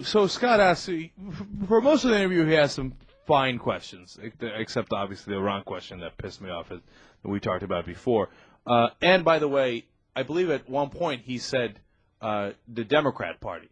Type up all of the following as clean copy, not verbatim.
So Scott asked, for most of the interview, he asked some fine questions, except obviously the Iran question that pissed me off that we talked about before. And by the way, I believe at one point he said the Democrat Party.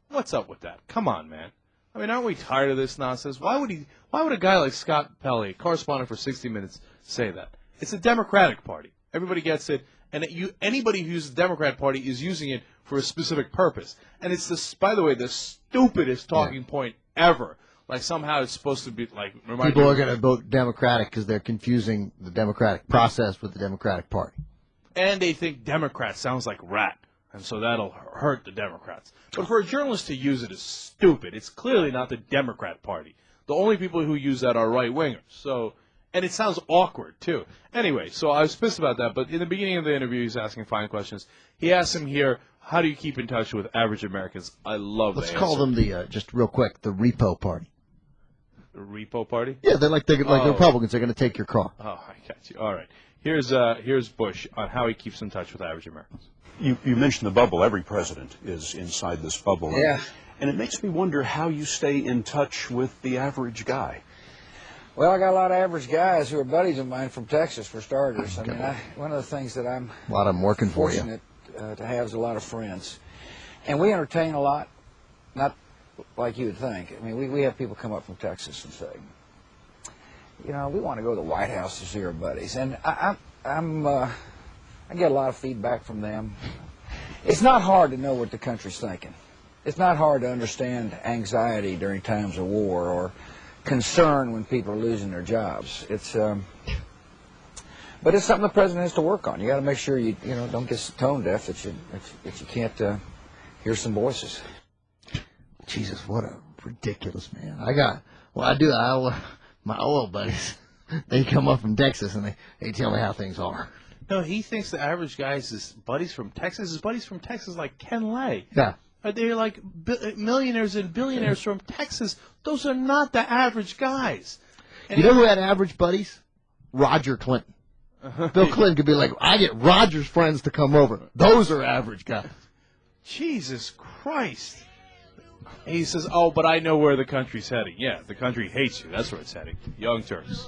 What's up with that? Come on, man. I mean, aren't we tired of this nonsense? Why would a guy like Scott Pelley, correspondent for 60 Minutes, say that? It's a Democratic Party. Everybody gets it. And anybody who uses the Democrat Party is using it for a specific purpose. And it's, by the way, the stupidest talking point ever. Like somehow it's supposed to be like... People are going to vote Democratic because they're confusing the democratic process with the Democratic Party. And they think Democrat sounds like rat. And so that'll hurt the Democrats. But for a journalist to use it is stupid. It's clearly not the Democrat Party. The only people who use that are right-wingers. So... And it sounds awkward, too. Anyway, so I was pissed about that, but in the beginning of the interview, he's asking fine questions. He asked him here, how do you keep in touch with average Americans? I love that. Let's call them just real quick, the repo party. The repo party? Yeah, they're like the Republicans. They're going to take your car. Oh, I got you. All right. Here's Bush on how he keeps in touch with average Americans. You mentioned the bubble. Every president is inside this bubble. Yeah. And it makes me wonder how you stay in touch with the average guy. Well, I got a lot of average guys who are buddies of mine from Texas, for starters. Okay. I mean, one of the things that I'm a lot of them working for you. fortunate to have is a lot of friends. And we entertain a lot, not like you would think. I mean, we have people come up from Texas and say, you know, we want to go to the White House to see our buddies. And I get a lot of feedback from them. It's not hard to know what the country's thinking. It's not hard to understand anxiety during times of war or concern when people are losing their jobs. But it's something the president has to work on. You got to make sure you don't get tone deaf that you can't hear some voices. Jesus, what a ridiculous man! My oil buddies, they come up from Texas and they tell me how things are. No, he thinks the average guy is his buddies from Texas. His buddies from Texas like Ken Lay. Yeah. They're like millionaires and billionaires from Texas. Those are not the average guys. And you know who had average buddies? Roger Clinton. Bill Clinton could be like, I get Roger's friends to come over. Those are average guys. Jesus Christ. And he says, oh, but I know where the country's heading. Yeah, the country hates you. That's where it's heading. Young Turks.